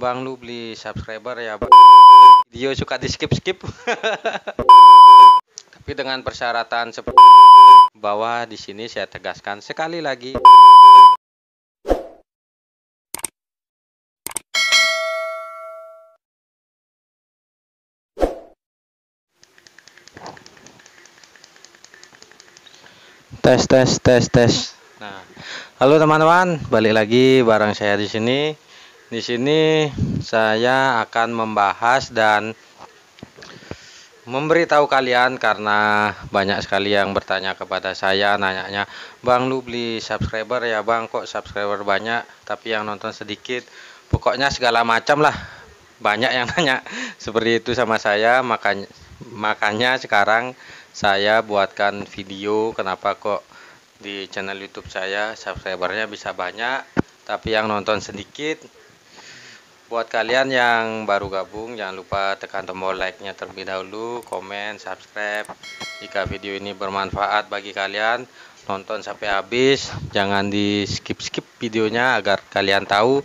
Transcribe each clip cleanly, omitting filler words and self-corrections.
Bang, lu beli subscriber ya, Bang. Video suka di skip-skip. Tapi dengan persyaratan seperti bawah di sini saya tegaskan sekali lagi. Tes. Nah, halo teman-teman, balik lagi bareng saya di sini. Di sini saya akan membahas dan memberitahu kalian karena banyak sekali yang bertanya kepada saya, nanyanya, Bang, lu beli subscriber ya, Bang, kok subscriber banyak tapi yang nonton sedikit. Pokoknya segala macam lah, banyak yang nanya seperti itu sama saya. Makanya sekarang saya buatkan video kenapa kok di channel YouTube saya subscribernya bisa banyak tapi yang nonton sedikit. Buat kalian yang baru gabung, jangan lupa tekan tombol like-nya terlebih dahulu, komen, subscribe. Jika video ini bermanfaat bagi kalian, nonton sampai habis, jangan di skip-skip videonya agar kalian tahu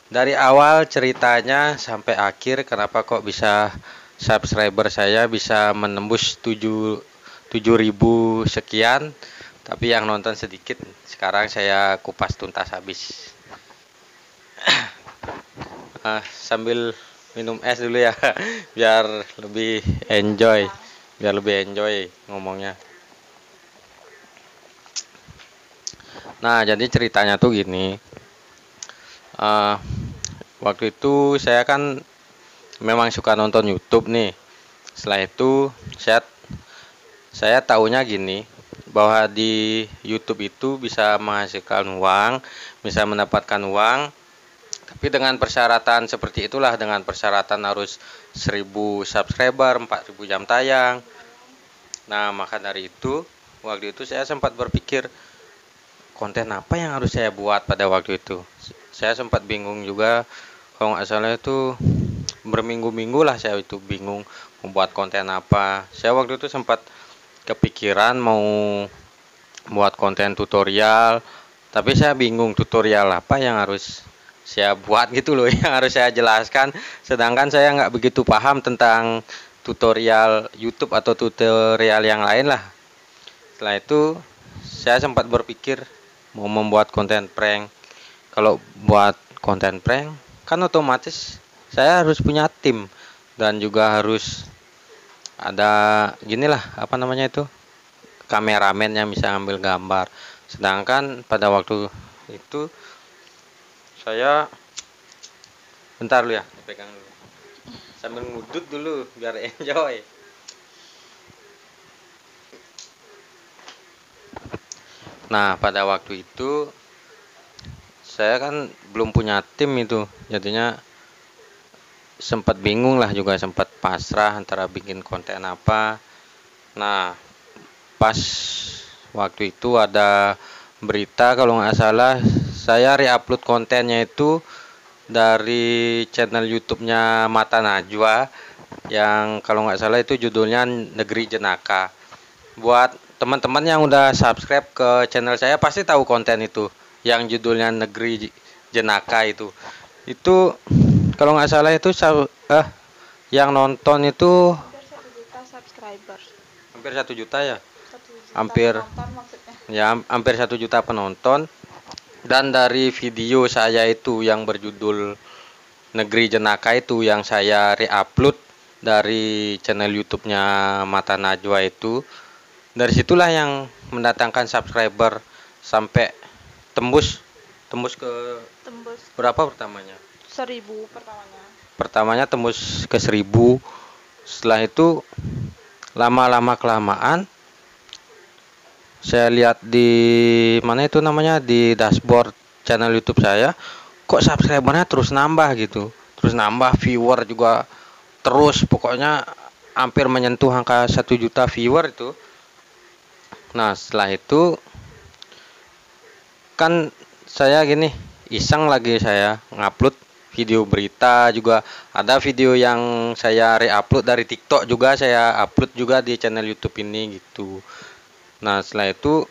dari awal ceritanya sampai akhir kenapa kok bisa subscriber saya bisa menembus 7.000 sekian tapi yang nonton sedikit. Sekarang saya kupas tuntas habis. Sambil minum es dulu ya biar lebih enjoy ngomongnya. Nah, jadi ceritanya tuh gini. Waktu itu saya kan memang suka nonton YouTube nih. Setelah itu saya taunya gini, bahwa di YouTube itu bisa menghasilkan uang, bisa mendapatkan uang. Tapi dengan persyaratan seperti itulah, dengan persyaratan harus 1000 subscriber, 4000 jam tayang. Nah, maka dari itu, waktu itu saya sempat berpikir, konten apa yang harus saya buat pada waktu itu. Saya sempat bingung juga, kalau nggak salah itu berminggu-minggu lah saya itu bingung membuat konten apa. Saya waktu itu sempat kepikiran mau buat konten tutorial, tapi saya bingung tutorial apa yang harus saya buat gitu loh, yang harus saya jelaskan, sedangkan saya nggak begitu paham tentang tutorial YouTube atau tutorial yang lain lah. Setelah itu saya sempat berpikir mau membuat konten prank. Kalau buat konten prank kan otomatis saya harus punya tim dan juga harus ada ginilah, apa namanya itu, kameramen yang bisa ambil gambar. Sedangkan pada waktu itu saya, bentar lu ya, dipegang dulu sambil ngudut dulu biar enjoy. Nah, pada waktu itu saya kan belum punya tim itu, jadinya sempat bingung lah, juga sempat pasrah antara bikin konten apa. Nah, pas waktu itu ada berita kalau nggak salah saya reupload kontennya itu dari channel YouTube-nya Mata Najwa yang kalau nggak salah itu judulnya Negeri Jenaka. Buat teman-teman yang udah subscribe ke channel saya pasti tahu konten itu yang judulnya Negeri Jenaka itu kalau nggak salah itu yang nonton itu hampir 1 juta ya, hampir hampir 1 juta penonton. Dan dari video saya itu yang berjudul Negeri Jenaka itu yang saya reupload dari channel YouTube-nya Mata Najwa itu, dari situlah yang mendatangkan subscriber sampai tembus berapa pertamanya? 1000 Pertamanya tembus ke 1000. Setelah itu lama-lama kelamaan saya lihat di mana itu namanya, di dashboard channel YouTube saya, kok subscribernya terus nambah gitu, terus nambah, viewer juga terus, pokoknya hampir menyentuh angka 1 juta viewer itu. Nah, setelah itu kan saya gini, iseng lagi saya ngupload video berita, juga ada video yang saya reupload dari TikTok juga saya upload juga di channel YouTube ini gitu. Nah, setelah itu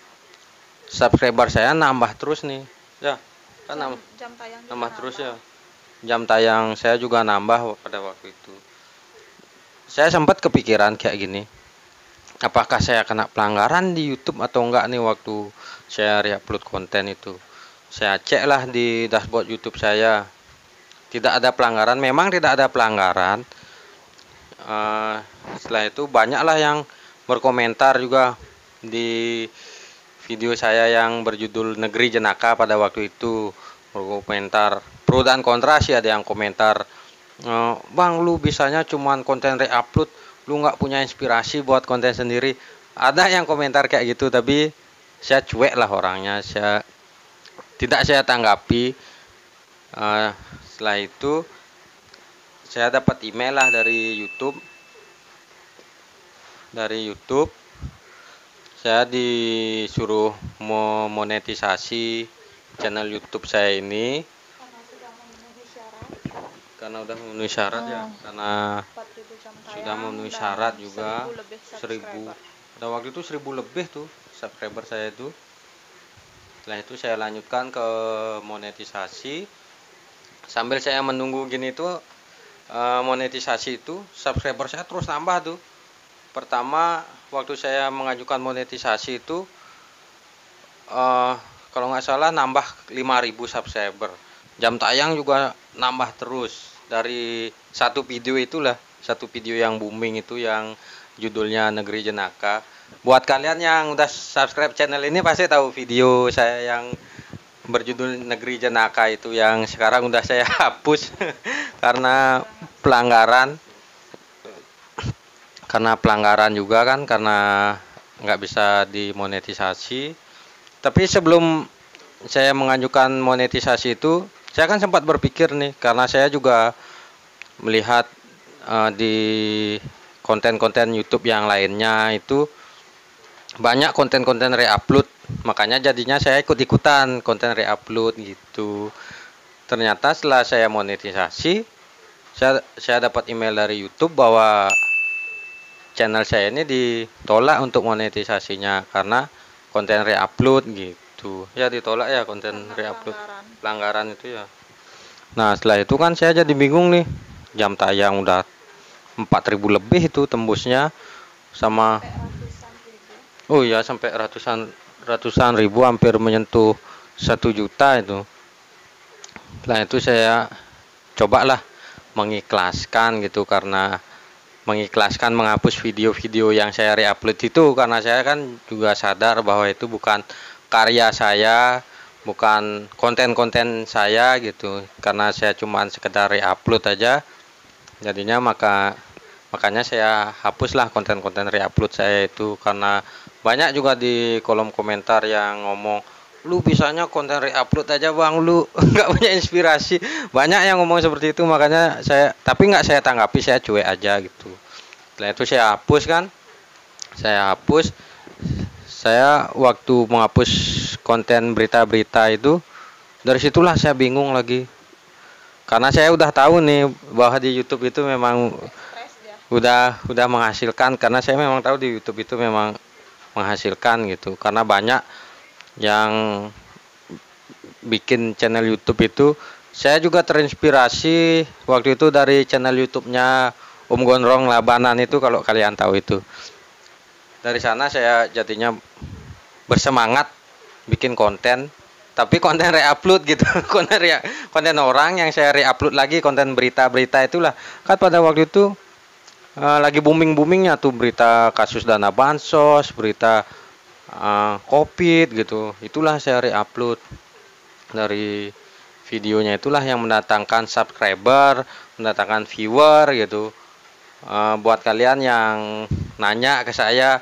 subscriber saya nambah terus nih ya, kan jam tayang nambah terus ya. jam tayang saya juga nambah pada waktu itu. Saya sempat kepikiran kayak gini, apakah saya kena pelanggaran di YouTube atau enggak nih waktu saya reupload konten itu. Saya cek lah di dashboard YouTube saya, tidak ada pelanggaran, memang tidak ada pelanggaran. Eh, Setelah itu banyaklah yang berkomentar juga di video saya yang berjudul Negeri Jenaka pada waktu itu, berkomentar pro dan kontra sih. Ada yang komentar, Bang, lu bisanya cuman konten reupload, lu nggak punya inspirasi buat konten sendiri. Ada yang komentar kayak gitu, tapi saya cuek lah orangnya, tidak saya tanggapi. Eh, Setelah itu saya dapat email lah dari YouTube saya disuruh memonetisasi channel YouTube saya ini karena udah memenuhi syarat ya, karena sudah memenuhi syarat juga 1000. Pada waktu itu 1000 lebih tuh subscriber saya itu. Setelah itu saya lanjutkan ke monetisasi. Sambil saya menunggu gini tuh, monetisasi itu subscriber saya terus nambah tuh. Pertama waktu saya mengajukan monetisasi itu, kalau nggak salah nambah 5.000 subscriber. Jam tayang juga nambah terus dari satu video itulah, satu video yang booming itu yang judulnya Negeri Jenaka. Buat kalian yang udah subscribe channel ini pasti tahu video saya yang berjudul Negeri Jenaka itu, yang sekarang udah saya hapus karena pelanggaran. Juga kan, karena nggak bisa dimonetisasi. Tapi sebelum saya mengajukan monetisasi itu, saya kan sempat berpikir nih, karena saya juga melihat di konten-konten YouTube yang lainnya itu banyak konten-konten reupload, makanya jadinya saya ikut-ikutan konten reupload gitu. Ternyata setelah saya monetisasi, saya dapat email dari YouTube bahwa channel saya ini ditolak untuk monetisasinya karena konten reupload gitu. Ya ditolak ya, konten reupload, pelanggaran itu ya. Nah setelah itu kan saya jadi bingung nih, jam tayang udah 4.000 lebih itu tembusnya, sama oh ya sampai ratusan ribu, hampir menyentuh 1 juta itu. Setelah itu saya cobalah mengikhlaskan gitu, karena mengikhlaskan menghapus video-video yang saya reupload itu, karena saya kan juga sadar bahwa itu bukan karya saya, bukan konten-konten saya gitu, karena saya cuma sekedar reupload aja. Jadinya makanya saya hapuslah konten-konten reupload saya itu, karena banyak juga di kolom komentar yang ngomong, lu bisanya konten reupload aja bang, lu nggak punya inspirasi. Banyak yang ngomong seperti itu, makanya tapi nggak saya tanggapi, saya cuek aja gitu. Setelah itu saya hapus kan, saya waktu menghapus konten berita-berita itu, dari situlah saya bingung lagi, karena saya udah tahu nih bahwa di YouTube itu memang udah menghasilkan, karena saya memang tahu di YouTube itu memang menghasilkan gitu, karena banyak yang bikin channel YouTube itu. Saya juga terinspirasi waktu itu dari channel YouTube-nya Om Gondrong Labanan itu, kalau kalian tahu itu. Dari sana saya jadinya bersemangat bikin konten, tapi konten reupload gitu. konten orang yang saya reupload lagi, konten berita-berita itulah. Kan pada waktu itu lagi booming-boomingnya tuh berita kasus dana bansos, berita COVID gitu. Itulah saya reupload. Dari videonya itulah yang mendatangkan subscriber, mendatangkan viewer gitu. Buat kalian yang nanya ke saya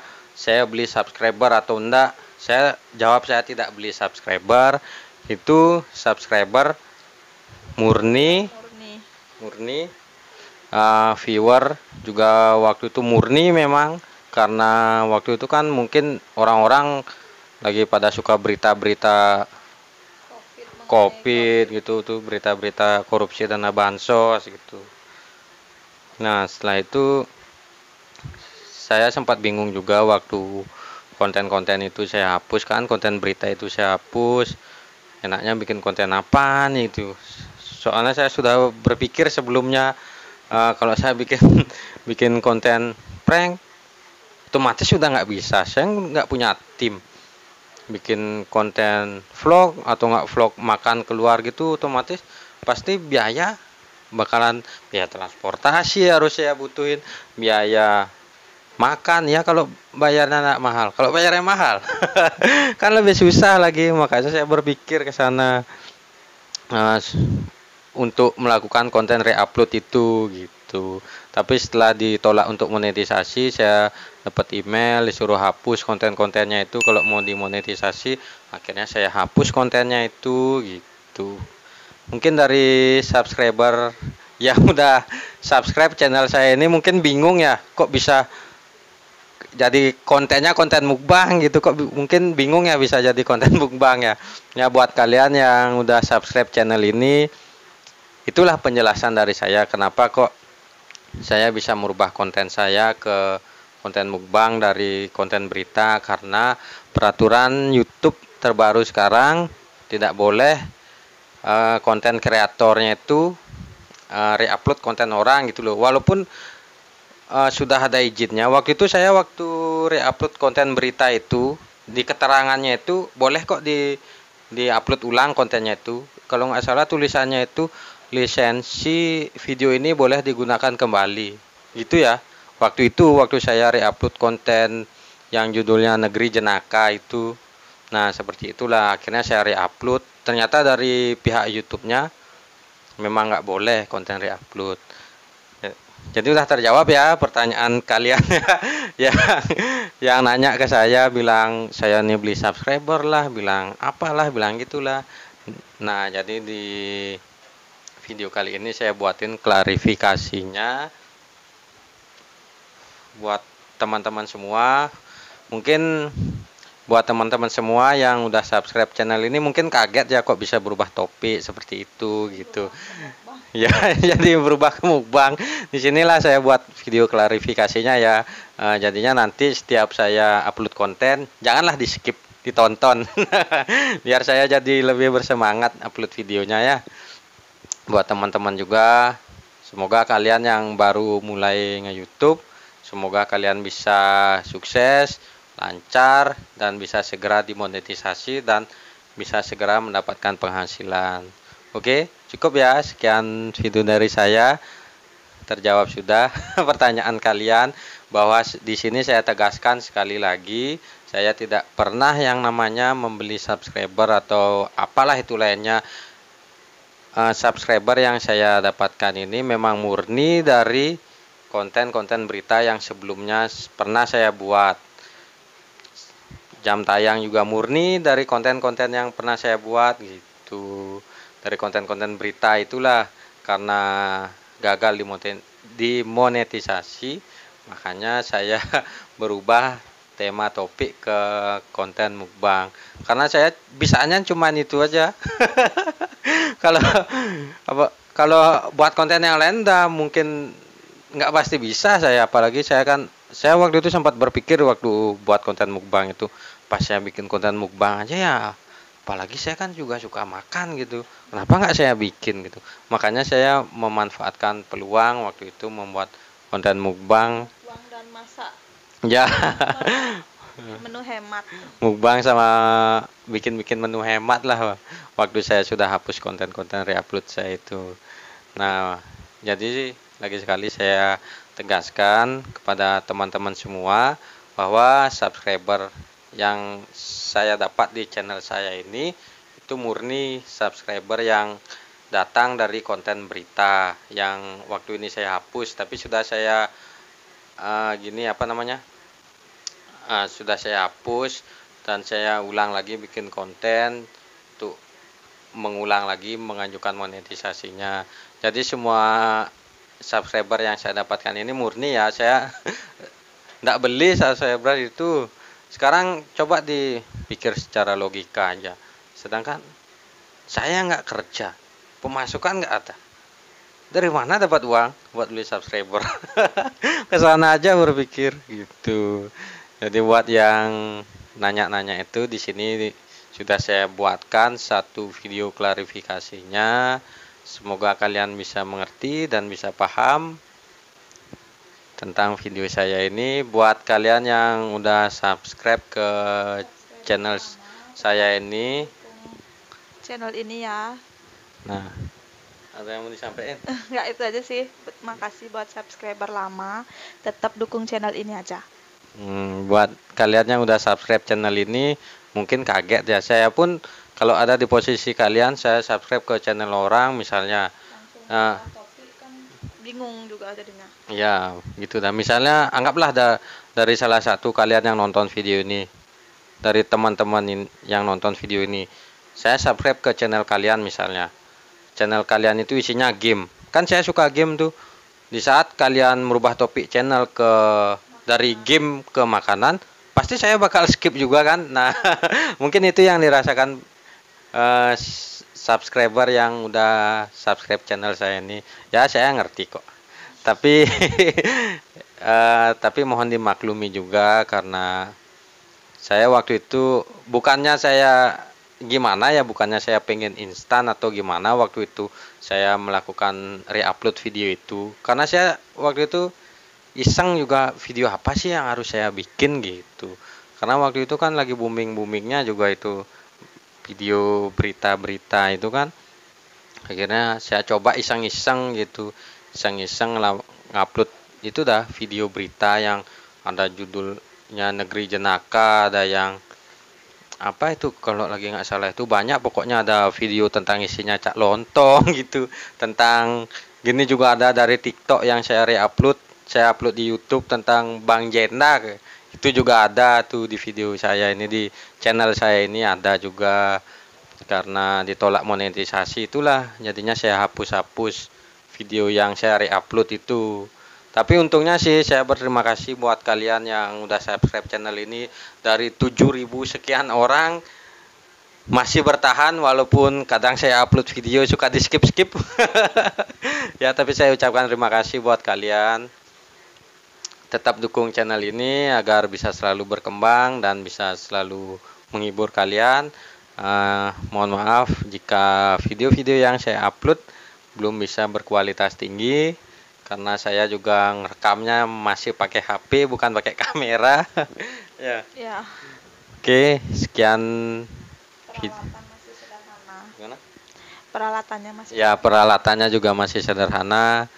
beli subscriber atau enggak, saya jawab saya tidak beli subscriber. Itu subscriber murni. Viewer juga waktu itu murni memang, karena waktu itu kan mungkin orang-orang lagi pada suka berita-berita COVID gitu tuh, berita-berita korupsi dana bansos gitu. Nah setelah itu saya sempat bingung juga waktu konten-konten itu saya hapus kan, konten berita itu saya hapus. Enaknya bikin konten apa nih itu? Soalnya saya sudah berpikir sebelumnya, kalau saya bikin bikin konten prank otomatis sudah nggak bisa. Saya nggak punya tim. Bikin konten vlog atau nggak vlog makan keluar gitu otomatis pasti biaya bakalan, biaya transportasi harus saya butuhin, biaya makan ya kalau bayarnya nggak mahal. Kalau bayarnya mahal kan lebih susah lagi, makanya saya berpikir ke sana, eh, untuk melakukan konten reupload itu gitu. Tapi setelah ditolak untuk monetisasi, saya dapat email disuruh hapus konten-kontennya itu kalau mau dimonetisasi. Akhirnya saya hapus kontennya itu gitu. Mungkin dari subscriber yang udah subscribe channel saya ini mungkin bingung ya, kok bisa jadi kontennya konten mukbang gitu, kok mungkin bingung ya bisa jadi konten mukbang ya. Ya buat kalian yang udah subscribe channel ini, itulah penjelasan dari saya kenapa kok saya bisa merubah konten saya ke konten mukbang dari konten berita, karena peraturan YouTube terbaru sekarang tidak boleh konten kreatornya itu reupload konten orang gitu loh. Walaupun sudah ada izinnya. Waktu reupload konten berita itu di keterangannya itu boleh kok di-upload ulang kontennya itu. Kalau nggak salah tulisannya itu lisensi video ini boleh digunakan kembali. Gitu ya. Waktu saya reupload konten yang judulnya Negeri Jenaka itu. Nah, seperti itulah akhirnya saya reupload. Ternyata dari pihak YouTube-nya memang nggak boleh konten reupload. Jadi udah terjawab ya pertanyaan kalian ya, yang nanya ke saya bilang saya nih beli subscriber lah, bilang apalah, bilang gitulah. Nah, jadi di video kali ini saya buatin klarifikasinya buat teman-teman semua. Mungkin buat teman-teman semua yang udah subscribe channel ini mungkin kaget ya kok bisa berubah topik seperti itu gitu. Ya, jadi berubah ke mukbang. Disinilah saya buat video klarifikasinya ya. Jadinya nanti setiap saya upload konten janganlah di skip, ditonton. Biar saya jadi lebih bersemangat upload videonya ya. Buat teman-teman juga, semoga kalian yang baru mulai nge-YouTube, semoga kalian bisa sukses, lancar, dan bisa segera dimonetisasi dan bisa segera mendapatkan penghasilan. Oke, cukup ya. Sekian video dari saya. Terjawab sudah pertanyaan kalian, bahwa di sini saya tegaskan sekali lagi, saya tidak pernah yang namanya membeli subscriber atau apalah itu lainnya. Subscriber yang saya dapatkan ini memang murni dari konten-konten berita yang sebelumnya pernah saya buat. Jam tayang juga murni dari konten-konten yang pernah saya buat gitu. Dari konten-konten berita itulah, karena gagal dimonetisasi, makanya saya berubah tema topik ke konten mukbang, karena saya bisanya cuman itu aja. kalau kalau buat konten yang lain dah mungkin nggak pasti bisa saya, apalagi saya waktu itu sempat berpikir waktu buat konten mukbang itu, pas saya bikin konten mukbang aja ya, apalagi saya kan juga suka makan gitu, kenapa nggak saya bikin gitu. Makanya saya memanfaatkan peluang waktu itu membuat konten mukbang. Uang dan masak Ya. menu hemat. Mukbang sama bikin-bikin menu hemat lah waktu saya sudah hapus konten-konten reupload saya itu. Nah, jadi lagi sekali saya tegaskan kepada teman-teman semua bahwa subscriber yang saya dapat di channel saya ini itu murni subscriber yang datang dari konten berita yang waktu ini saya hapus, tapi sudah saya sudah saya hapus dan saya ulang lagi bikin konten untuk mengulang lagi mengajukan monetisasinya. Jadi semua subscriber yang saya dapatkan ini murni ya, saya tidak beli subscriber itu. Sekarang coba dipikir secara logika aja, sedangkan saya nggak kerja, pemasukan nggak ada, dari mana dapat uang buat beli subscriber? Kesana aja berpikir gitu. Jadi buat yang nanya-nanya itu, di sini sudah saya buatkan satu video klarifikasinya. Semoga kalian bisa mengerti dan bisa paham tentang video saya ini. Buat kalian yang udah subscribe ke channel saya ini, Channel ini ya. nah, ada yang mau disampaikan? Nggak, itu aja sih. Makasih buat subscriber lama. Tetap dukung channel ini aja. Buat kalian yang udah subscribe channel ini, mungkin kaget ya. Saya pun kalau ada di posisi kalian, saya subscribe ke channel orang, misalnya, Topik kan bingung juga jadinya. ya gitu. Dan misalnya, anggaplah dari salah satu kalian yang nonton video ini, dari teman-teman yang nonton video ini, saya subscribe ke channel kalian misalnya. Channel kalian itu isinya game. Kan saya suka game tuh. Di saat kalian merubah topik channel dari game ke makanan, pasti saya bakal skip juga kan. Nah, mungkin itu yang dirasakan subscriber yang udah subscribe channel saya ini. Ya, saya ngerti kok. Tapi tapi mohon dimaklumi juga karena saya waktu itu bukannya saya bukannya saya pengen instan atau gimana. Waktu itu saya melakukan reupload video itu karena saya waktu itu iseng juga, video apa sih yang harus saya bikin gitu. Karena waktu itu kan lagi boomingnya juga itu video berita-berita itu kan. Akhirnya saya coba iseng-iseng gitu, iseng-iseng ngupload itu dah video berita yang ada judulnya Negeri Jenaka, ada yang apa itu kalau lagi nggak salah itu banyak, pokoknya ada video tentang isinya cak lontong gitu, tentang gini juga ada dari TikTok yang saya upload di YouTube tentang Bang Jenda, itu juga ada tuh di video saya ini, di channel saya ini ada juga. Karena ditolak monetisasi itulah jadinya saya hapus video yang saya reupload itu. Tapi untungnya sih saya berterima kasih buat kalian yang udah subscribe channel ini. Dari 7.000 sekian orang masih bertahan walaupun kadang saya upload video suka di skip ya, tapi saya ucapkan terima kasih buat kalian. Tetap dukung channel ini agar bisa selalu berkembang dan bisa selalu menghibur kalian. Mohon maaf jika video-video yang saya upload belum bisa berkualitas tinggi karena saya juga ngerekamnya masih pakai HP bukan pakai kamera. Ya. Ya, Oke, sekian peralatan masih sederhana. gimana? Peralatannya masih Ya, peralatannya juga masih sederhana.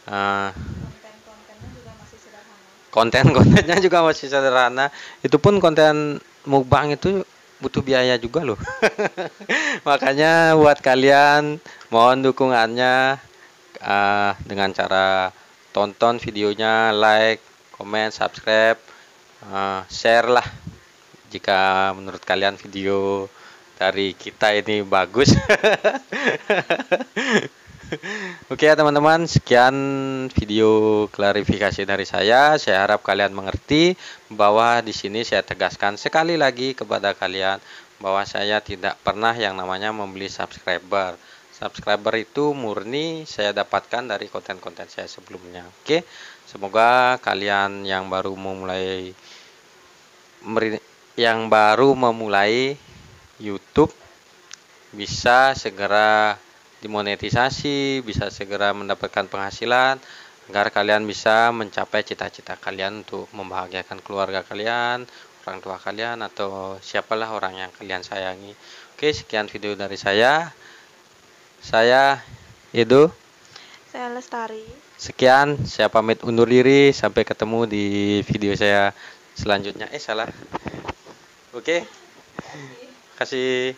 konten-kontennya juga masih sederhana. Konten-kontennya juga masih sederhana. Itu pun konten mukbang itu butuh biaya juga loh. Makanya buat kalian mohon dukungannya dengan cara tonton videonya, like, komen, subscribe, share lah jika menurut kalian video dari kita ini bagus. Oke ya teman-teman, sekian video klarifikasi dari saya. Saya harap kalian mengerti bahwa di sini saya tegaskan sekali lagi kepada kalian bahwa saya tidak pernah yang namanya membeli subscriber. Subscriber itu murni saya dapatkan dari konten-konten saya sebelumnya. Oke, semoga kalian yang baru memulai YouTube bisa segera dimonetisasi, bisa segera mendapatkan penghasilan agar kalian bisa mencapai cita-cita kalian untuk membahagiakan keluarga kalian, orang tua kalian, atau siapalah orang yang kalian sayangi. Oke, sekian video dari saya. Saya Edo. Saya Lestari. Sekian, saya pamit undur diri. Sampai ketemu di video saya selanjutnya. Salah. Oke. Kasih.